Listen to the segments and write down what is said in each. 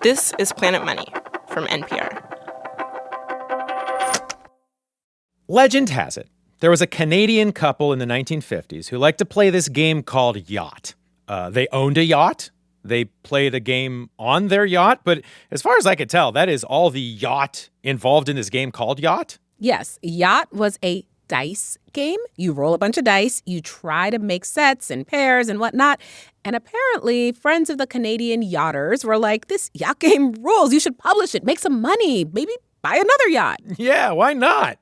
This is Planet Money from NPR. Legend has it, there was a Canadian couple in the 1950s who liked to play this game called Yacht. They owned a yacht. They played a game on their yacht. But as far as I could tell, that is all the yacht involved in this game called Yacht. Yes, Yacht was a dice game. You roll a bunch of dice, you try to make sets and pairs and whatnot. And apparently, friends of the Canadian yachters were like, this yacht game rules. You should publish it, make some money, maybe buy another yacht. Yeah, why not?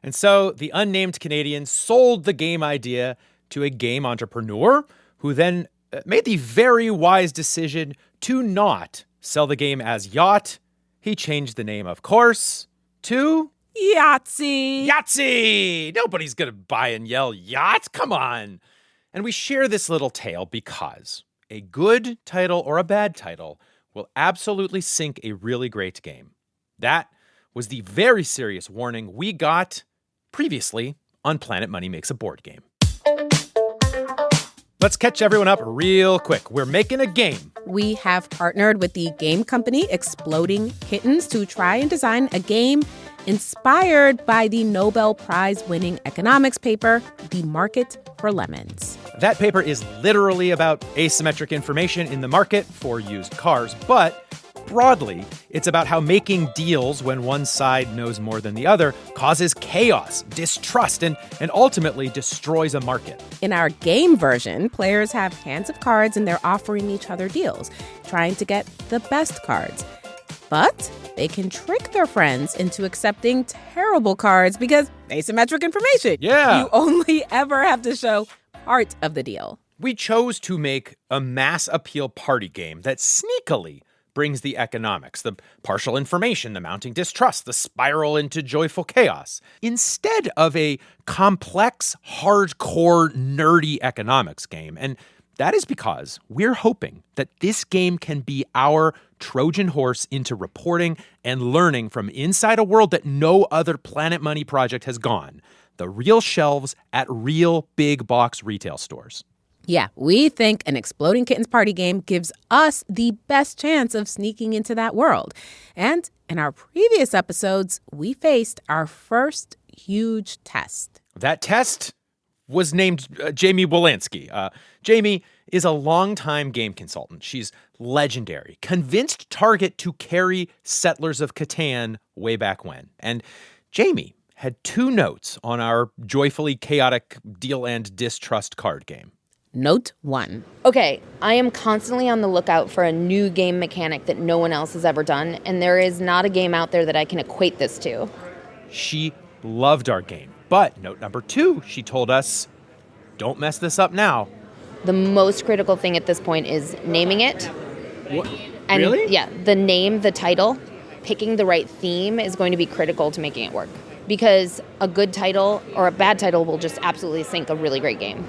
And so the unnamed Canadian sold the game idea to a game entrepreneur who then made the very wise decision to not sell the game as Yacht. He changed the name, of course, to Yahtzee. Yahtzee! Nobody's going to buy and yell Yacht. Come on. And we share this little tale because a good title or a bad title will absolutely sink a really great game. That was the very serious warning we got previously on Planet Money Makes a Board Game. Let's catch everyone up real quick. We're making a game. We have partnered with the game company Exploding Kittens to try and design a game inspired by the Nobel Prize-winning economics paper, The Market for Lemons. That paper is literally about asymmetric information in the market for used cars, but broadly, it's about how making deals when one side knows more than the other causes chaos, distrust, and ultimately destroys a market. In our game version, players have hands of cards and they're offering each other deals, trying to get the best cards. But they can trick their friends into accepting terrible cards because asymmetric information. Yeah. You only ever have to show part of the deal. We chose to make a mass appeal party game that sneakily brings the economics, the partial information, the mounting distrust, the spiral into joyful chaos, instead of a complex, hardcore, nerdy economics game. And that is because we're hoping that this game can be our Trojan horse into reporting and learning from inside a world that no other Planet Money project has gone, the real shelves at real big box retail stores. Yeah, we think an Exploding Kittens party game gives us the best chance of sneaking into that world. And in our previous episodes, we faced our first huge test. That test was named Jamie Wolanski. Jamie is a longtime game consultant. She's legendary, convinced Target to carry Settlers of Catan way back when. And Jamie had two notes on our joyfully chaotic deal and distrust card game. Note 1. Okay, I am constantly on the lookout for a new game mechanic that no one else has ever done, and there is not a game out there that I can equate this to. She loved our game. But note number 2, she told us, don't mess this up now. The most critical thing at this point is naming it. What? And Really? Yeah, the name, the title, picking the right theme is going to be critical to making it work. Because a good title or a bad title will just absolutely sink a really great game.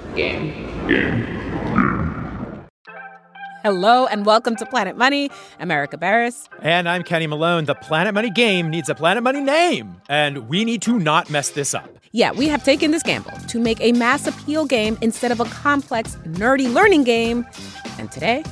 Hello and welcome to Planet Money. I'm Erika Beras. And I'm Kenny Malone. The Planet Money game needs a Planet Money name. And we need to not mess this up. Yeah, we have taken this gamble to make a mass appeal game instead of a complex, nerdy learning game. And today,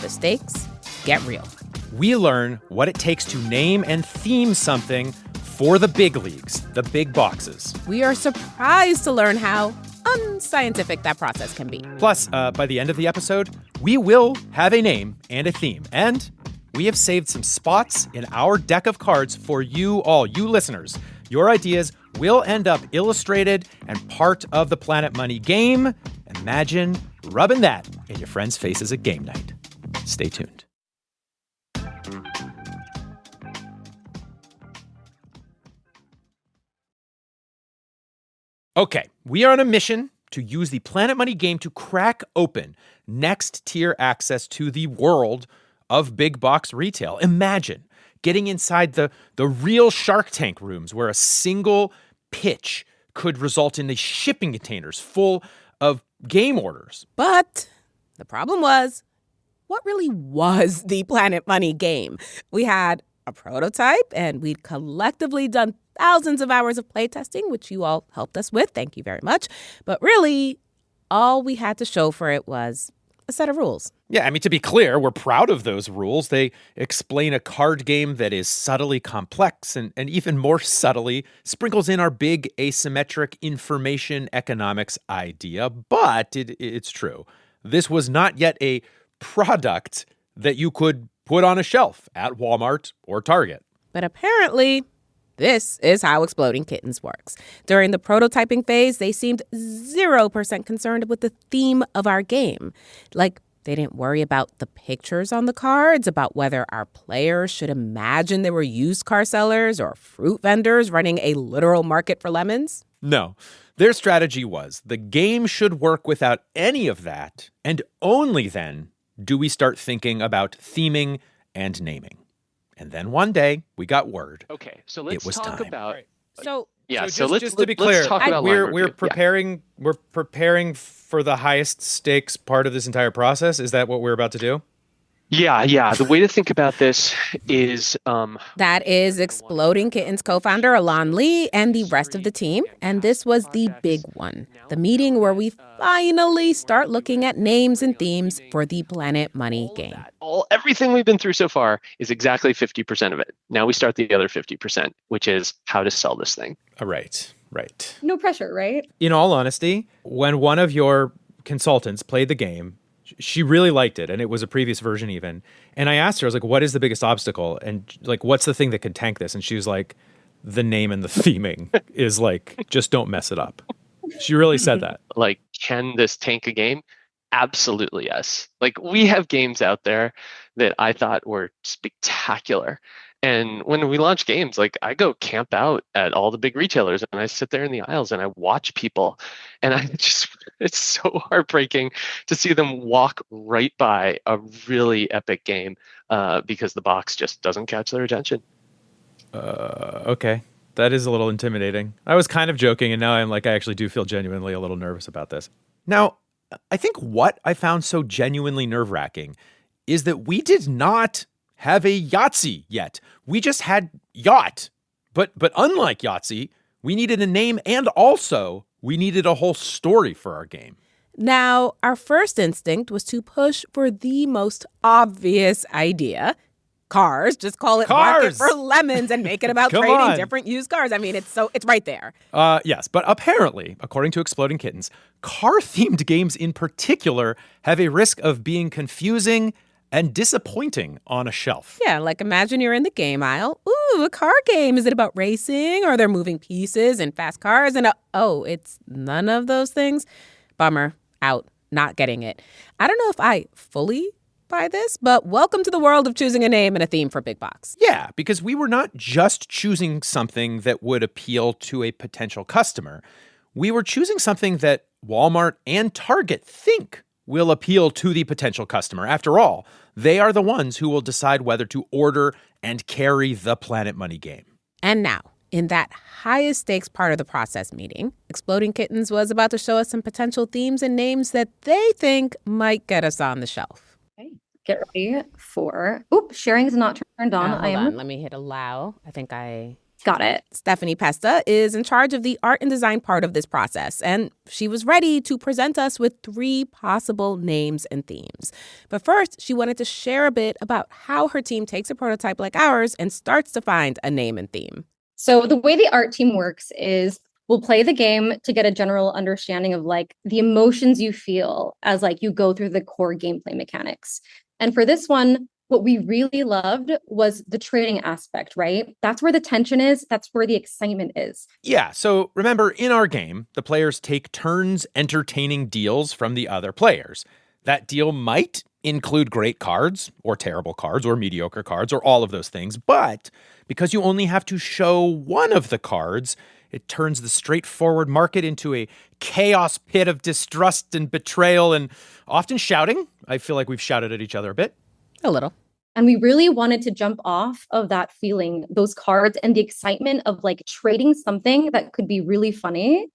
the stakes get real. We learn what it takes to name and theme something for the big leagues, the big boxes. We are surprised to learn how unscientific that process can be. Plus, by the end of the episode, we will have a name and a theme. And we have saved some spots in our deck of cards for you all, you listeners. Your ideas will end up illustrated and part of the Planet Money game. Imagine rubbing that in your friends' faces at game night. Stay tuned. Okay, we are on a mission to use the Planet Money game to crack open next-tier access to the world of big box retail. Imagine getting inside the real Shark Tank rooms where a single pitch could result in the shipping containers full of game orders. But the problem was, what really was the Planet Money game? We had a prototype, and we'd collectively done thousands of hours of playtesting, which you all helped us with. Thank you very much. But really, all we had to show for it was a set of rules. Yeah, I mean, to be clear, we're proud of those rules. They explain a card game that is subtly complex and even more subtly sprinkles in our big asymmetric information economics idea. But it's true. This was not yet a product that you could put on a shelf at Walmart or Target. But apparently, this is how Exploding Kittens works. During the prototyping phase, they seemed 0% concerned with the theme of our game. Like, they didn't worry about the pictures on the cards, about whether our players should imagine they were used car sellers or fruit vendors running a literal market for lemons. No. Their strategy was the game should work without any of that, and only then do we start thinking about theming and naming. And then one day, we got word. Okay, so let's talk about... So just to be clear, talk about we're preparing for the highest stakes part of this entire process. Is that what we're about to do? Yeah. The way to think about this is... that is Exploding Kittens co-founder Alon Lee and the rest of the team. And this was the big one. The meeting where we finally start looking at names and themes for the Planet Money game. Everything we've been through so far is exactly 50% of it. Now we start the other 50%, which is how to sell this thing. Right. No pressure, right? In all honesty, when one of your consultants played the game, she really liked it, and it was a previous version even. And I asked her, I was like, what is the biggest obstacle? And like, what's the thing that could tank this? And she was like, the name and the theming is like, just don't mess it up. She really said that. Like, can this tank a game? Absolutely, yes. Like, we have games out there that I thought were spectacular. And when we launch games, like, I go camp out at all the big retailers and I sit there in the aisles and I watch people. And it's so heartbreaking to see them walk right by a really epic game because the box just doesn't catch their attention. Okay. That is a little intimidating. I was kind of joking, and now I actually do feel genuinely a little nervous about this. Now, I think what I found so genuinely nerve-wracking is that we did not have a Yahtzee yet. We just had Yacht. But unlike Yahtzee, we needed a name, and also we needed a whole story for our game. Now, our first instinct was to push for the most obvious idea. Cars. Just call it Market for Lemons and make it about trading different used cars. I mean, it's right there. Yes, but apparently, according to Exploding Kittens, car-themed games in particular have a risk of being confusing and disappointing on a shelf. Yeah, like imagine you're in the game aisle. Ooh, a car game. Is it about racing? Or are there moving pieces and fast cars? And it's none of those things? Bummer. Out. Not getting it. I don't know if I fully buy this, but welcome to the world of choosing a name and a theme for Big Box. Yeah, because we were not just choosing something that would appeal to a potential customer. We were choosing something that Walmart and Target think will appeal to the potential customer. After all, they are the ones who will decide whether to order and carry the Planet Money game. And now, in that highest stakes part of the process meeting, Exploding Kittens was about to show us some potential themes and names that they think might get us on the shelf. Okay, get ready for... sharing's not turned on. Hold on, let me hit allow. I think I... Got it. Stephanie Pesta is in charge of the art and design part of this process, and she was ready to present us with 3 possible names and themes. But first, she wanted to share a bit about how her team takes a prototype like ours and starts to find a name and theme. So the way the art team works is we'll play the game to get a general understanding of the emotions you feel as you go through the core gameplay mechanics. And for this one, what we really loved was the trading aspect, right? That's where the tension is. That's where the excitement is. Yeah, so remember, in our game, the players take turns entertaining deals from the other players. That deal might include great cards, or terrible cards, or mediocre cards, or all of those things. But because you only have to show one of the cards, it turns the straightforward market into a chaos pit of distrust and betrayal and often shouting. I feel like we've shouted at each other a bit. A little. And we really wanted to jump off of that feeling, those cards, and the excitement of trading something that could be really funny,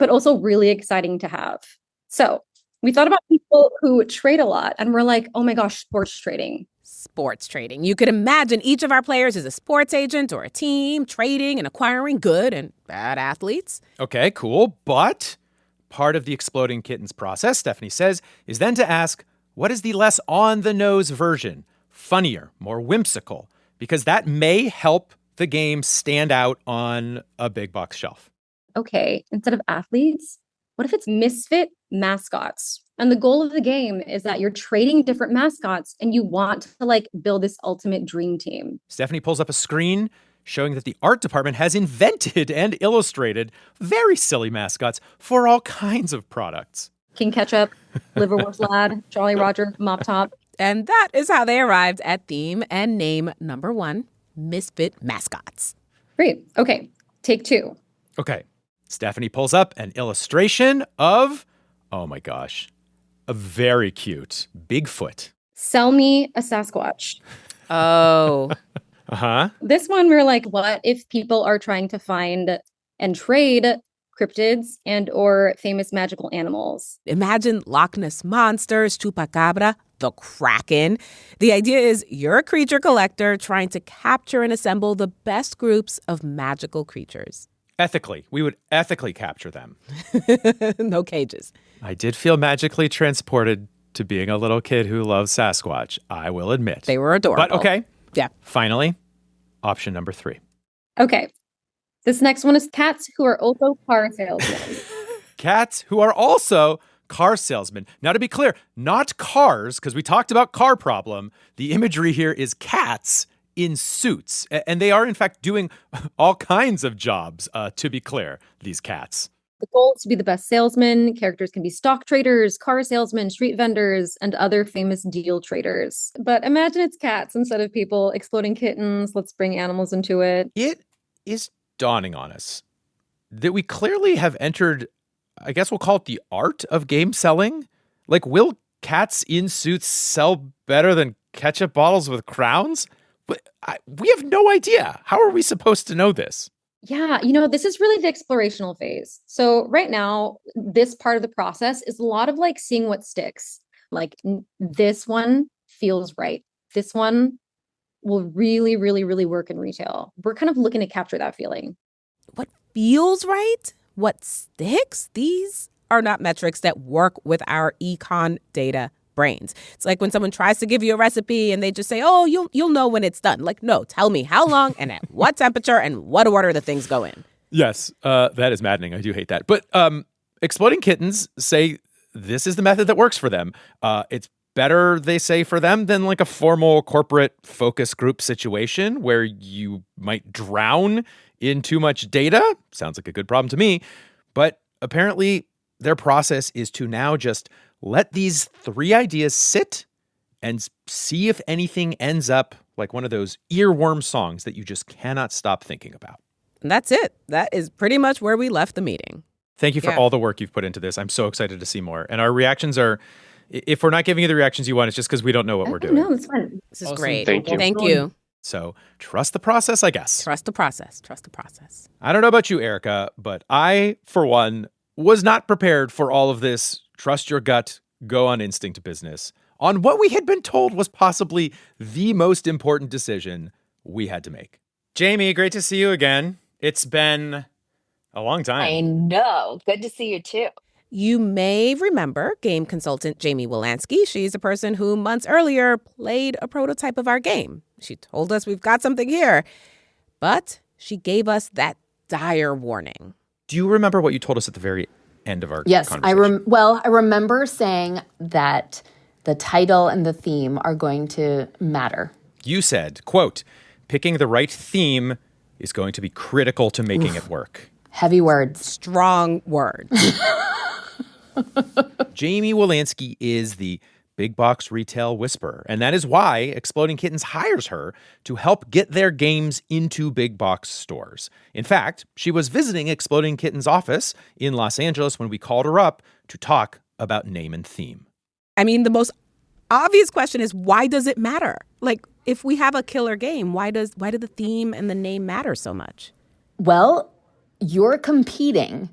but also really exciting to have. So we thought about people who trade a lot, and we're like, oh my gosh, sports trading. Sports trading. You could imagine each of our players is a sports agent or a team trading and acquiring good and bad athletes. Okay, cool. But part of the Exploding Kittens process, Stephanie says, is then to ask, What is the less on-the-nose version? Funnier, more whimsical, because that may help the game stand out on a big box shelf. Okay, instead of athletes, what if it's misfit mascots? And the goal of the game is that you're trading different mascots and you want to like build this ultimate dream team. Stephanie pulls up a screen showing that the art department has invented and illustrated very silly mascots for all kinds of products. King Ketchup, Liverwurst Lad, Jolly Roger, Mop Top. And that is how they arrived at theme and name number 1, Misfit Mascots. Great. Okay, take 2. Okay. Stephanie pulls up an illustration of, oh my gosh, a very cute Bigfoot. Sell me a Sasquatch. Oh. Uh-huh. This one, we're like, what if people are trying to find and trade cryptids and or famous magical animals? Imagine Loch Ness monsters, Chupacabra, the Kraken. The idea is you're a creature collector trying to capture and assemble the best groups of magical creatures. Ethically. We would ethically capture them. No cages. I did feel magically transported to being a little kid who loves Sasquatch, I will admit. They were adorable. But okay. Yeah. Finally, option number 3. Okay. This next one is cats who are also car salesmen. Cats who are also car salesmen. Now, to be clear, not cars, because we talked about car problem. The imagery here is cats in suits. And they are, in fact, doing all kinds of jobs, to be clear, these cats. The goal is to be the best salesman. Characters can be stock traders, car salesmen, street vendors, and other famous deal traders. But imagine it's cats instead of people. Exploding Kittens. Let's bring animals into it. It is dawning on us that we clearly have entered, I guess we'll call it the art of game selling. Like, will cats in suits sell better than ketchup bottles with crowns? But we have no idea. How are we supposed to know this? Yeah, this is really the explorational phase. So right now, this part of the process is a lot of like seeing what sticks. Like this one feels right. This one will really, really, really work in retail. We're kind of looking to capture that feeling. What feels right? What sticks? These are not metrics that work with our econ data brains. It's like when someone tries to give you a recipe and they just say, oh, you'll know when it's done. Like, no, tell me how long and at what temperature and what order the things go in. Yes, that is maddening. I do hate that. But Exploding Kittens say this is the method that works for them. It's better, they say, for them than like a formal corporate focus group situation where you might drown in too much data. Sounds like a good problem to me. But apparently their process is to now just let these 3 ideas sit and see if anything ends up like one of those earworm songs that you just cannot stop thinking about. And that's it. That is pretty much where we left the meeting. Thank you for all the work you've put into this. I'm so excited to see more. And our reactions are, if we're not giving you the reactions you want, it's just because we don't know what we're doing. No, it's fun. This is Awesome. great. Thank you. Thank you. So trust the process, I guess. Trust the process. Trust the process. I don't know about you, Erika, but I, for one, was not prepared for all of this trust your gut, go on instinct business on what we had been told was possibly the most important decision we had to make. Jamie, great to see you again. It's been a long time. I know. Good to see you too. You may remember game consultant Jamie Wilansky. She's a person who months earlier played a prototype of our game. She told us we've got something here, but she gave us that dire warning. Do you remember what you told us at the very end of our Yes, conversation? I remember saying that the title and the theme are going to matter. You said, quote, picking the right theme is going to be critical to making it work. Heavy words. Strong words. Jamie Wilansky is the big box retail whisperer, and that is why Exploding Kittens hires her to help get their games into big box stores. In fact, she was visiting Exploding Kittens' office in Los Angeles when we called her up to talk about name and theme. I mean, the most obvious question is, why does it matter? Like, if we have a killer game, why do the theme and the name matter so much? Well, you're competing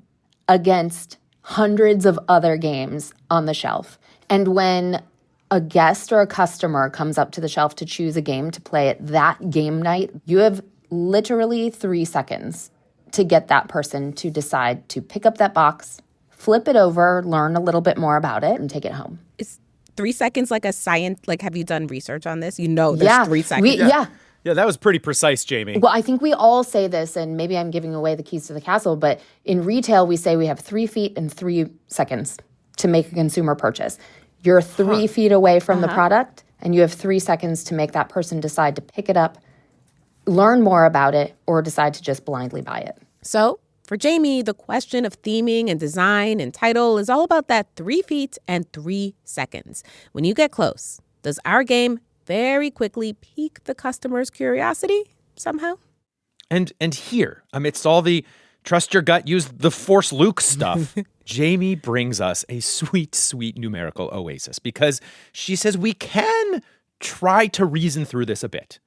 against hundreds of other games on the shelf. And when a guest or a customer comes up to the shelf to choose a game to play at that game night, you have literally 3 seconds to get that person to decide to pick up that box, flip it over, learn a little bit more about it, and take it home. Is 3 seconds like a science? Like, have you done research on this? You know, there's 3 seconds. Yeah, that was pretty precise, Jamie. Well, I think we all say this, and maybe I'm giving away the keys to the castle, but in retail, we say we have 3 feet and 3 seconds to make a consumer purchase. You're 3 feet away from the product, and you have 3 seconds to make that person decide to pick it up, learn more about it, or decide to just blindly buy it. So for Jamie, the question of theming and design and title is all about that 3 feet and 3 seconds. When you get close, does our game very quickly pique the customer's curiosity somehow? And here, amidst all the trust your gut, use the Force Luke stuff, Jamie brings us a sweet, sweet numerical oasis because she says we can try to reason through this a bit.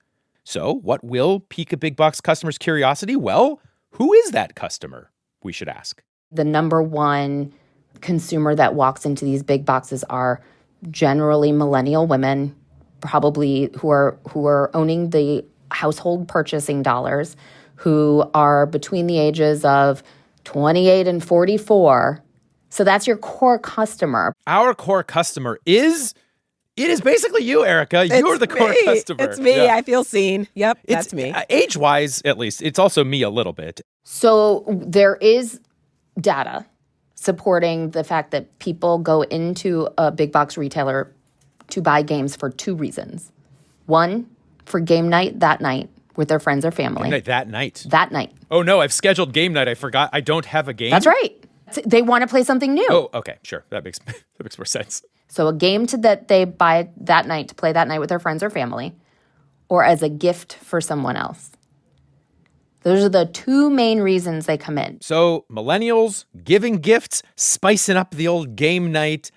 So what will pique a big box customer's curiosity? Well, who is that customer, we should ask? The number one consumer that walks into these big boxes are generally millennial women, probably who are owning the household purchasing dollars, who are between the ages of 28 and 44. So that's your core customer. Our core customer is basically you, Erika. You're the core customer. It's me. Yeah. I feel seen. Yep, that's me. Age-wise, at least, it's also me a little bit. So there is data supporting the fact that people go into a big box retailer to buy games for 2 reasons. One, for game night that night with their friends or family. Game night that night? That night. Oh, no, I've scheduled game night. I forgot. I don't have a game? That's right. They want to play something new. Oh, okay, sure. That makes more sense. So a game that they buy that night to play that night with their friends or family, or as a gift for someone else. Those are the 2 main reasons they come in. So millennials, giving gifts, spicing up the old game night.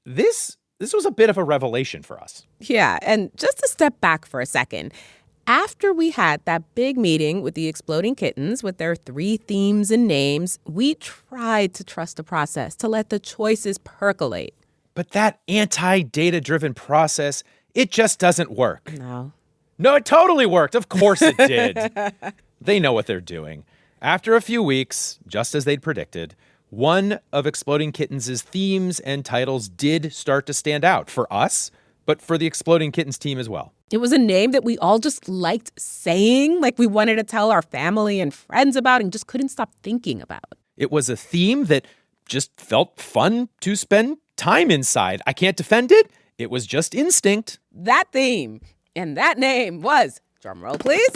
This was a bit of a revelation for us. Yeah, and just to step back for a second, after we had that big meeting with the Exploding Kittens with their 3 themes and names, we tried to trust the process, to let the choices percolate. But that anti-data-driven process, it just doesn't work. No, it totally worked. Of course it did. They know what they're doing. After a few weeks, just as they'd predicted, one of Exploding Kittens' themes and titles did start to stand out for us, but for the Exploding Kittens team as well. It was a name that we all just liked saying, like we wanted to tell our family and friends about and just couldn't stop thinking about. It was a theme that just felt fun to spend time inside. I can't defend it. It was just instinct. That theme and that name was, drumroll please,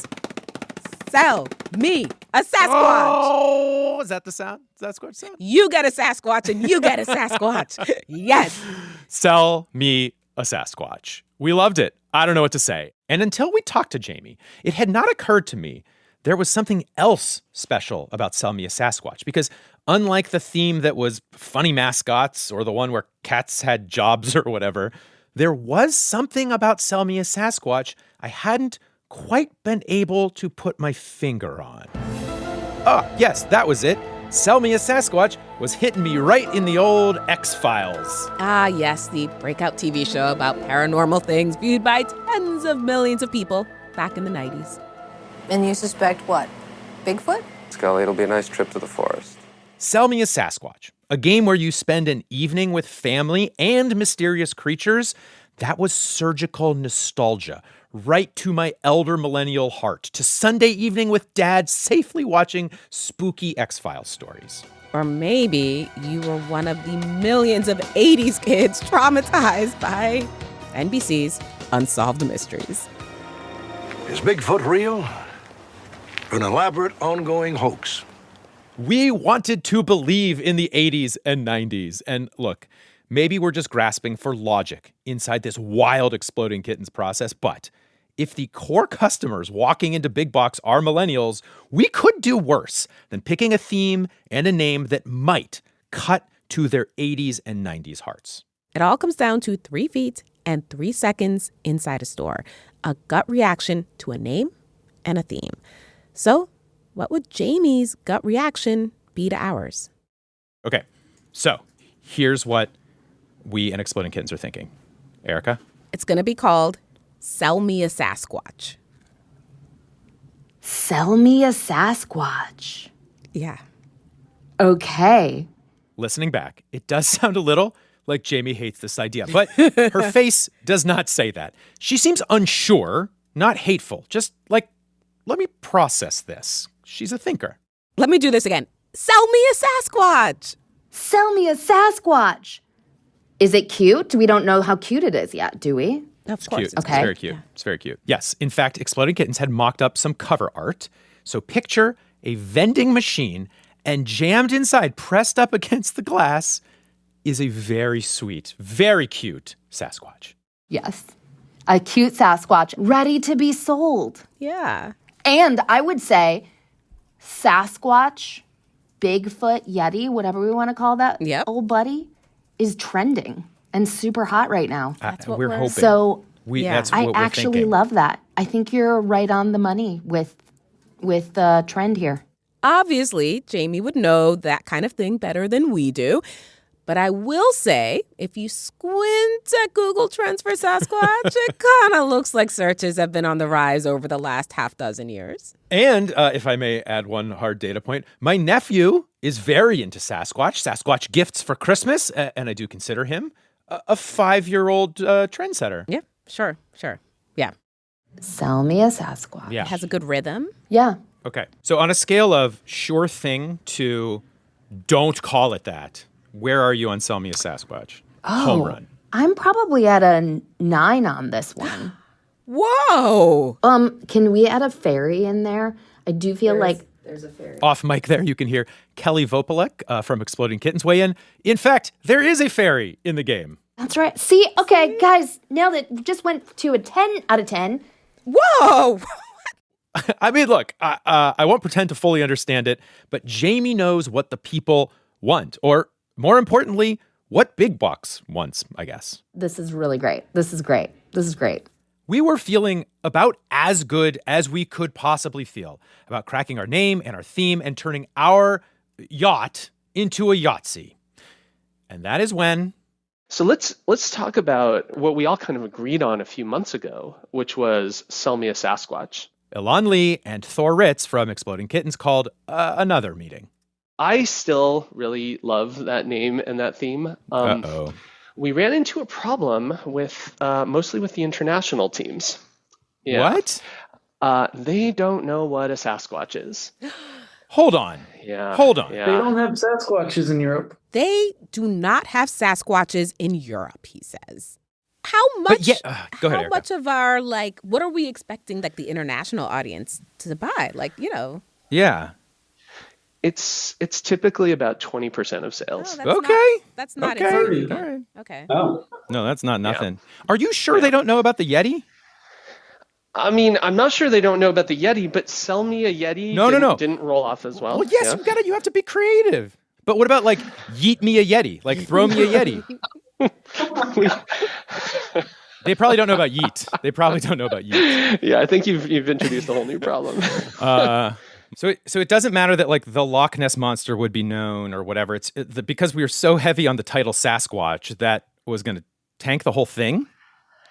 Sell Me a Sasquatch. Oh, is that the sound? Is that Sasquatch sound? You get a Sasquatch and you get a Sasquatch. Yes. Sell me a Sasquatch. We loved it. I don't know what to say. And until we talked to Jamie, it had not occurred to me there was something else special about Sell Me a Sasquatch, because unlike the theme that was funny mascots or the one where cats had jobs or whatever, there was something about Sell Me a Sasquatch I hadn't quite been able to put my finger on. Oh, yes, that was it. Sell Me a Sasquatch was hitting me right in the old X-Files. Ah, yes, the breakout TV show about paranormal things viewed by tens of millions of people back in the 90s. And you suspect what? Bigfoot? Scully, it'll be a nice trip to the forest. Sell Me a Sasquatch, a game where you spend an evening with family and mysterious creatures. That was surgical nostalgia, right to my elder millennial heart, to Sunday evening with Dad safely watching spooky X-Files stories. Or maybe you were one of the millions of 80s kids traumatized by NBC's Unsolved Mysteries. Is Bigfoot real? An elaborate, ongoing hoax. We wanted to believe in the 80s and 90s. And look, maybe we're just grasping for logic inside this wild Exploding Kittens process, but if the core customers walking into Big Box are millennials, we could do worse than picking a theme and a name that might cut to their 80s and 90s hearts. It all comes down to 3 feet and 3 seconds inside a store, a gut reaction to a name and a theme. So, what would Jamie's gut reaction be to ours? Okay, so here's what we and Exploding Kittens are thinking. Erika? It's going to be called Sell Me a Sasquatch. Sell Me a Sasquatch. Yeah. Okay. Listening back, it does sound a little like Jamie hates this idea, but her face does not say that. She seems unsure, not hateful, just like, let me process this. She's a thinker. Let me do this again. Sell me a Sasquatch. Sell me a Sasquatch. Is it cute? We don't know how cute it is yet, do we? Of course. Cute. It's very cute. Yeah. It's very cute. Yes. In fact, Exploding Kittens had mocked up some cover art. So picture a vending machine, and jammed inside, pressed up against the glass, is a very sweet, very cute Sasquatch. Yes. A cute Sasquatch ready to be sold. Yeah. And I would say Sasquatch, Bigfoot, Yeti, whatever we want to call that old buddy, is trending and super hot right now. That's what we're hoping. So that's what I we're actually thinking. love that. I think you're right on the money with the trend here. Obviously, Jamie would know that kind of thing better than we do. But I will say, if you squint at Google Trends for Sasquatch, it kind of looks like searches have been on the rise over the last half dozen years. And if I may add one hard data point, my nephew is very into Sasquatch gifts for Christmas, and I do consider him a 5-year-old trendsetter. Yeah, sure. Yeah. Sell me a Sasquatch. Yeah. It has a good rhythm. Yeah. Okay. So on a scale of sure thing to don't call it that, where are you on Sell Me a Sasquatch? Home run. I'm probably at a 9 on this one. Whoa! Can we add a fairy in there? I do feel like there's a fairy. Off mic there, you can hear Kelly Vopalek from Exploding Kittens weigh in. In fact, there is a fairy in the game. That's right. See, okay, guys, nailed it. Just went to a 10 out of 10. Whoa! I mean, look, I won't pretend to fully understand it, but Jamie knows what the people want, or more importantly, what Big Box wants, I guess. This is really great. This is great. We were feeling about as good as we could possibly feel about cracking our name and our theme and turning our yacht into a Yahtzee. And that is when... So let's talk about what we all kind of agreed on a few months ago, which was Sell Me a Sasquatch. Ilan Lee and Thor Ritz from Exploding Kittens called another meeting. I still really love that name and that theme. Uh-oh. We ran into a problem with mostly with the international teams. Yeah. What? They don't know what a Sasquatch is. Hold on. Yeah. Hold on. Yeah. They don't have Sasquatches in Europe. They do not have Sasquatches in Europe, he says. How much? Go ahead, how Erika. much of our what are we expecting the international audience to buy? Yeah. It's typically about 20% of sales. That's not okay. insane. All right. Okay. Oh. No, that's not nothing. Are you sure they don't know about the Yeti? I mean, I'm not sure they don't know about the Yeti, but Sell Me a Yeti didn't roll off as well. Well, yes, you have to be creative. But what about yeet me a Yeti? Throw me a Yeti? They probably don't know about yeet. Yeah, I think you've introduced a whole new problem. So it doesn't matter that the Loch Ness Monster would be known or whatever. It's because we were so heavy on the title Sasquatch that was going to tank the whole thing.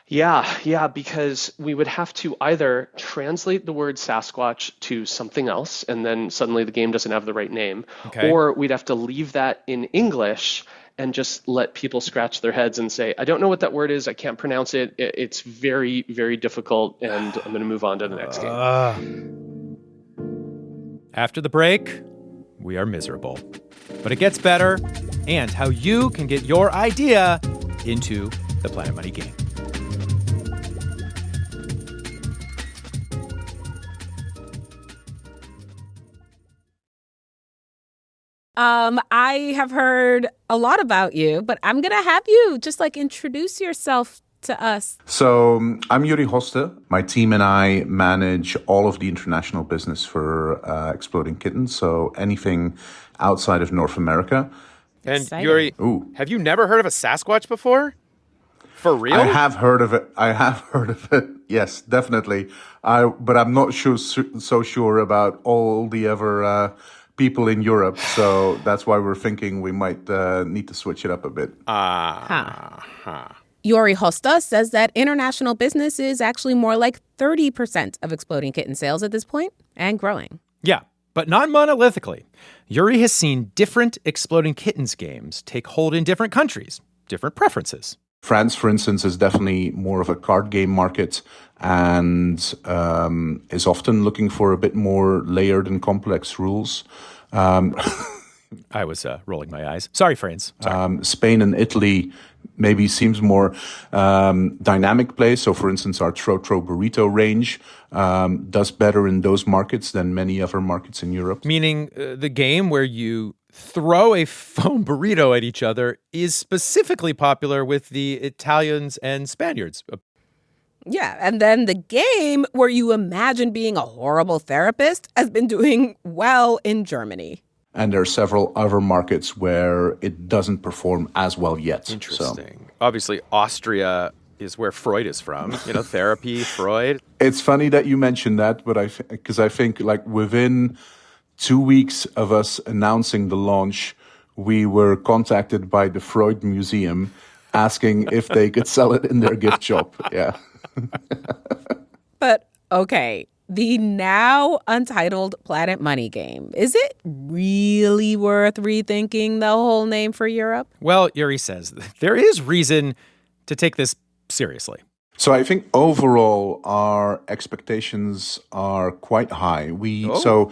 Yeah, because we would have to either translate the word Sasquatch to something else, and then suddenly the game doesn't have the right name, or we'd have to leave that in English and just let people scratch their heads and say, I don't know what that word is, I can't pronounce it, it's very, very difficult, and I'm going to move on to the next game. After the break, we are miserable. But it gets better, and how you can get your idea into the Planet Money game. I have heard a lot about you, but I'm going to have you just introduce yourself to us. So I'm Yuri Hoste. My team and I manage all of the international business for Exploding Kittens. So anything outside of North America. And Exciting. Yuri, have you never heard of a Sasquatch before? For real? I have heard of it. Yes, definitely. But I'm not so sure about all the other people in Europe. So that's why we're thinking we might need to switch it up a bit. Yuri Hosta says that international business is actually more like 30% of Exploding Kitten sales at this point and growing. Yeah, but not monolithically. Yuri has seen different Exploding Kittens games take hold in different countries. different preferences. France, for instance, is definitely more of a card game market and is often looking for a bit more layered and complex rules. I was rolling my eyes. Sorry, France. Sorry. Spain and Italy maybe seems more dynamic play. So, for instance, our Tro Burrito range does better in those markets than many other markets in Europe. Meaning the game where you throw a foam burrito at each other is specifically popular with the Italians and Spaniards. Yeah, and then the game where you imagine being a horrible therapist has been doing well in Germany. And there are several other markets where it doesn't perform as well yet. Interesting. So. Obviously, Austria is where Freud is from. Therapy, Freud. It's funny that you mentioned that, but because I think like within 2 weeks of us announcing the launch, we were contacted by the Freud Museum asking if they could sell it in their gift shop. Yeah. But, okay, the now untitled Planet Money game, is it really worth rethinking the whole name for Europe? Well, Yuri says there is reason to take this seriously. So I think overall our expectations are quite high. So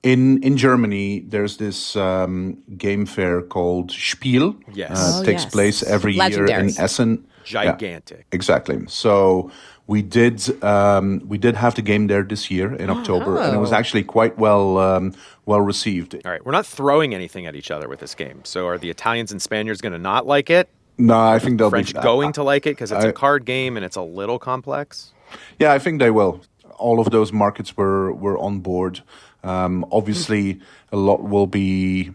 in Germany there's this game fair called Spiel. Yes. Takes place every year in Essen. Gigantic. Yeah, exactly. So we did have the game there this year in October, and it was actually quite well received. All right, we're not throwing anything at each other with this game. So are the Italians and Spaniards going to not like it? No, I think they'll French be going to like it because it's a card game and it's a little complex. Yeah, I think they will. All of those markets were on board. Obviously, a lot will be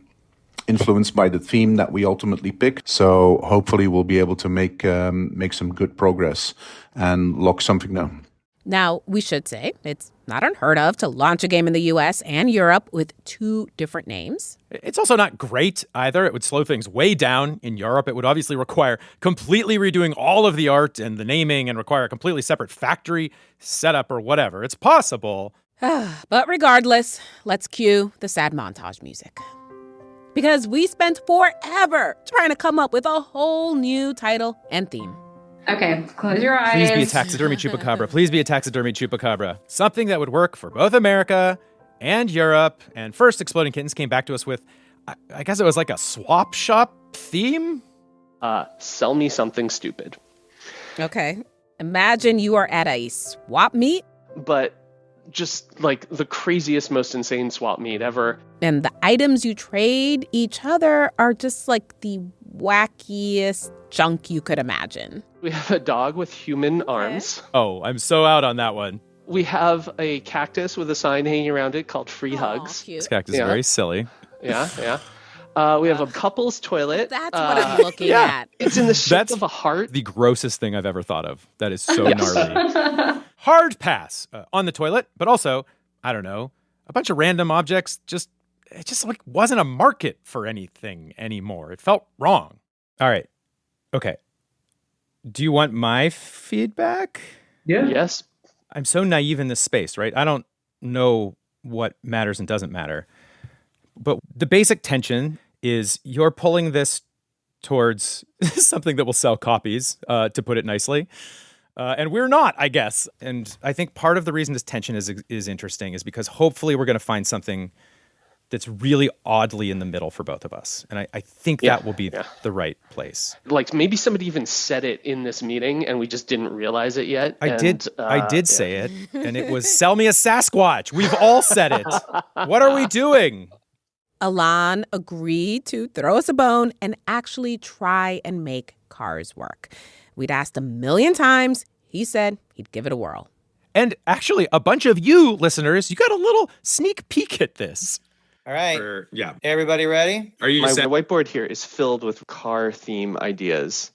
influenced by the theme that we ultimately pick. So hopefully we'll be able to make some good progress and lock something down. Now, we should say it's not unheard of to launch a game in the U.S. and Europe with two different names. It's also not great either. It would slow things way down. In Europe, it would obviously require completely redoing all of the art and the naming and require a completely separate factory setup or whatever. It's possible. But regardless, let's cue the sad montage music. Because we spent forever trying to come up with a whole new title and theme. Okay, close your eyes. Please be a taxidermy chupacabra. Please be a taxidermy chupacabra. Something that would work for both America and Europe. And first, Exploding Kittens came back to us with, I guess it was like a swap shop theme? Sell me something stupid. Okay. Imagine you are at a swap meet. But just like the craziest, most insane swap meet ever. And the items you trade each other are just like the wackiest junk you could imagine. We have a dog with human arms. Oh, I'm so out on that one. We have a cactus with a sign hanging around it called Free Hugs. Cute. This cactus is very silly. Yeah. We have a couple's toilet. That's what I'm looking at. It's in the shape of a heart. The grossest thing I've ever thought of. That is so gnarly. Hard pass on the toilet, but also, I don't know, a bunch of random objects. It just like wasn't a market for anything anymore. It felt wrong. All right. Okay. Do you want my feedback? Yeah. Yes. I'm so naive in this space, right? I don't know what matters and doesn't matter. But the basic tension is you're pulling this towards something that will sell copies, to put it nicely. And we're not, I guess. And I think part of the reason this tension is interesting is because hopefully we're going to find something that's really oddly in the middle for both of us. And I think that will be the right place. Like maybe somebody even said it in this meeting and we just didn't realize it yet. I did say it, and it was sell me a Sasquatch. We've all said it. What are we doing? Alon agreed to throw us a bone and actually try and make cars work. We'd asked a million times. He said he'd give it a whirl. And actually, a bunch of you listeners, you got a little sneak peek at this. All right. Everybody ready? Are you? My whiteboard here is filled with car theme ideas.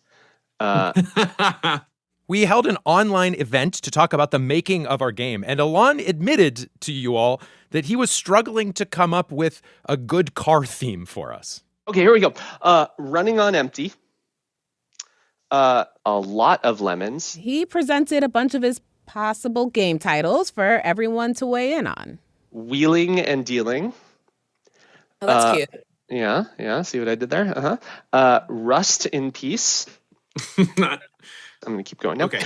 We held an online event to talk about the making of our game, and Alon admitted to you all that he was struggling to come up with a good car theme for us. Okay, here we go. Running on empty. A lot of lemons. He presented a bunch of his possible game titles for everyone to weigh in on. Wheeling and dealing. Oh, that's cute. Yeah. See what I did there? Rust in peace. I'm going to keep going. Okay.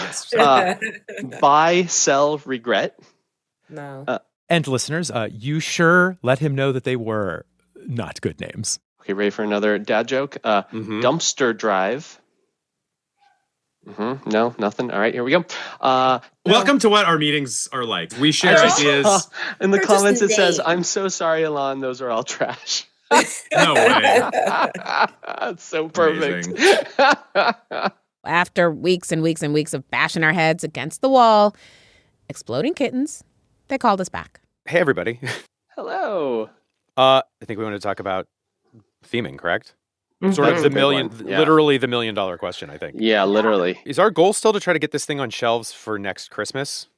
Buy, sell, regret. No. And listeners, you sure let him know that they were not good names. Okay, ready for another dad joke? Dumpster drive. No, nothing. All right, here we go. Welcome to what our meetings are like. We share ideas. In the They're comments, just it says, names. "I'm so sorry, Alon. Those are all trash." No way. That's so perfect. After weeks and weeks and weeks of bashing our heads against the wall, Exploding Kittens, they called us back. Hey, everybody. Hello. I think we want to talk about theming, correct? Sort of That's the a big million, one. Yeah. literally the $1 million question, I think. Yeah, literally. Is our goal still to try to get this thing on shelves for next Christmas?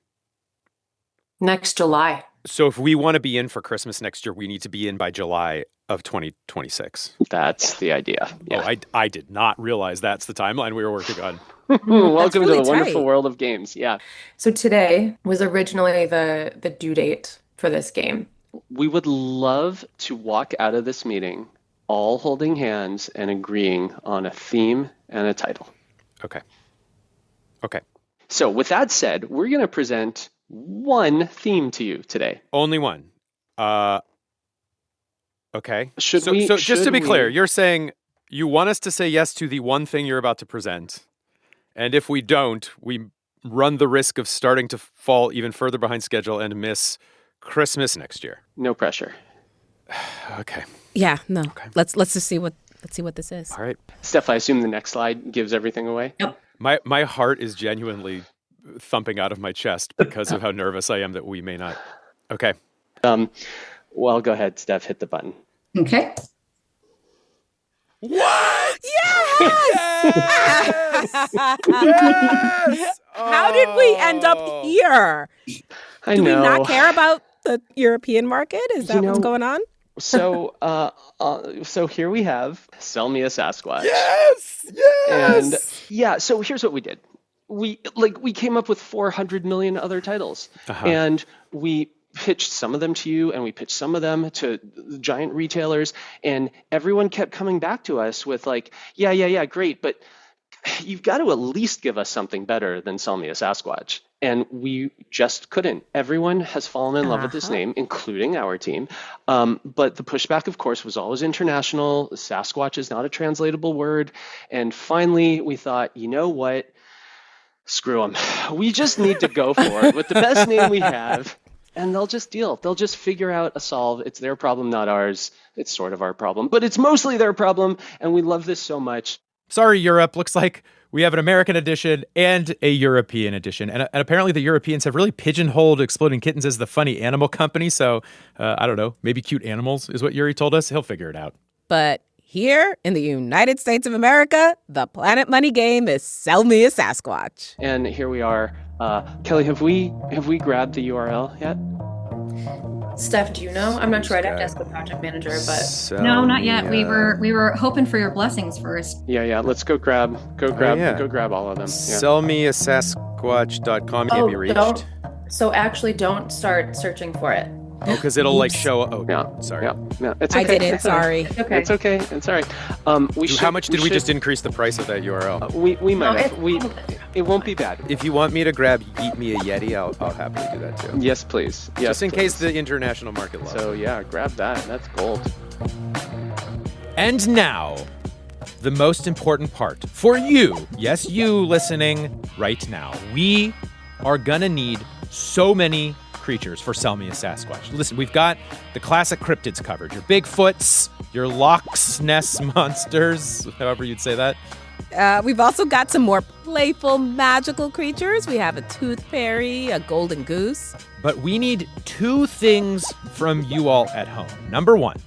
Next July. So if we want to be in for Christmas next year, we need to be in by July of 2026. That's the idea. Yeah. Oh, I did not realize that's the timeline we were working on. Welcome really to the wonderful tight. world of games. Yeah. So today was originally the due date for this game. We would love to walk out of this meeting all holding hands and agreeing on a theme and a title. Okay. So with that said, we're going to present one theme to you today. Only one. Okay. Should So just to be clear, you're saying you want us to say yes to the one thing you're about to present. And if we don't, we run the risk of starting to fall even further behind schedule and miss Christmas next year. No pressure. Okay. Yeah, no. Okay. Let's just see what this is. All right. Steph, I assume the next slide gives everything away? Yep. My heart is genuinely thumping out of my chest because of how nervous I am that we may not. Okay. Well, go ahead, Steph, hit the button. Okay. What? Yes! How did we end up here? I Do know. we not care about the European market? Is that what's going on? So, so here we have Sell Me a Sasquatch. Yes. And yeah, so here's what we did. We came up with 400 million other titles, and we pitched some of them to you, and we pitched some of them to giant retailers, and everyone kept coming back to us with like, yeah, great, but you've got to at least give us something better than Sell Me a Sasquatch. And we just couldn't. Everyone has fallen in love with this name, including our team. But the pushback, of course, was always international. Sasquatch is not a translatable word. And finally, we thought, you know what? Screw them. We just need to go for it with the best name we have. And they'll just deal. They'll just figure out a solve. It's their problem, not ours. It's sort of our problem, but it's mostly their problem. And we love this so much. Sorry, Europe. Looks like we have an American edition and a European edition. And apparently the Europeans have really pigeonholed Exploding Kittens as the funny animal company. So, I don't know, maybe cute animals is what Yuri told us. He'll figure it out. But here in the United States of America, the Planet Money game is Sell Me a Sasquatch. And here we are. Kelly, have we grabbed the URL yet? Steph, do you know? I'm not sure. I'd have to ask the project manager, but No, not yet. We were hoping for your blessings first. Yeah. Let's go grab all of them. Yeah. Sellmeasasquatch.com can't be reached. don't. So actually, don't start searching for it. Oh, because it'll like show. Oh, Yeah. sorry. Yeah. It's okay. I did it. Sorry. Okay. It's okay. It's all right. How much did we just increase the price of that URL? We might have. It won't be bad. If you want me to grab Eat Me a Yeti, I'll happily do that too. Yes, please. Yes, Just in please. case the international market loves So it. yeah, grab that. That's gold. And now, the most important part for you, yes, you listening right now. We are gonna need so many creatures for Sell Me a Sasquatch. Listen, we've got the classic cryptids covered. Your Bigfoots, your Loch Ness monsters, however you'd say that. We've also got some more playful, magical creatures. We have a tooth fairy, a golden goose. But we need two things from you all at home. Number one,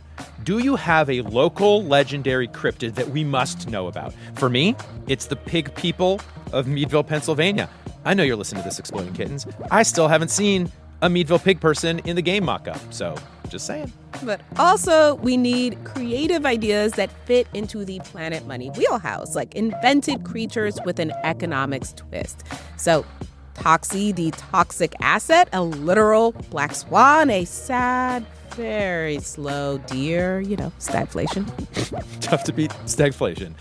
do you have a local legendary cryptid that we must know about? For me, it's the pig people of Meadville, Pennsylvania. I know you're listening to this, Exploding Kittens. I still haven't seen a Meadville pig person in the game mock-up, so just saying. But also, we need creative ideas that fit into the Planet Money wheelhouse, like invented creatures with an economics twist. So Toxie, the toxic asset, a literal black swan, a sad, very slow deer, stagflation. Tough to beat stagflation.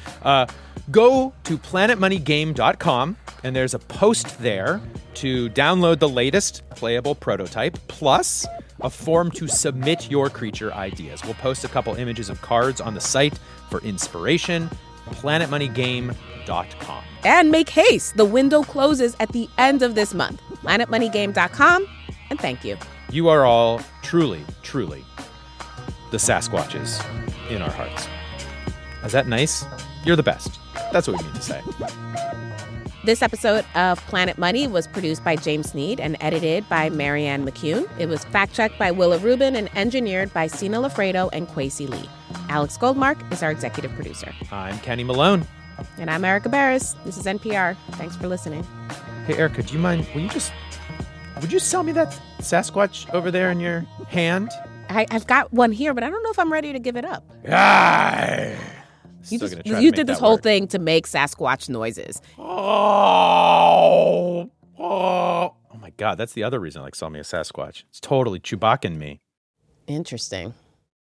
Go to planetmoneygame.com, and there's a post there to download the latest playable prototype, plus a form to submit your creature ideas. We'll post a couple images of cards on the site for inspiration, planetmoneygame.com. And make haste. The window closes at the end of this month. planetmoneygame.com, and thank you. You are all truly, truly the Sasquatches in our hearts. Is that nice? You're the best. That's what we mean to say. This episode of Planet Money was produced by James Sneed and edited by Marianne McCune. It was fact-checked by Willa Rubin and engineered by Cena Loffredo and Kwesi Lee. Alex Goldmark is our executive producer. I'm Kenny Malone. And I'm Erika Beras. This is NPR. Thanks for listening. Hey, Erika, do you mind, would you sell me that Sasquatch over there in your hand? I've got one here, but I don't know if I'm ready to give it up. You did this whole thing to make Sasquatch noises. Oh my God, that's the other reason I like sell me a Sasquatch. It's totally Chewbacca in me. Interesting.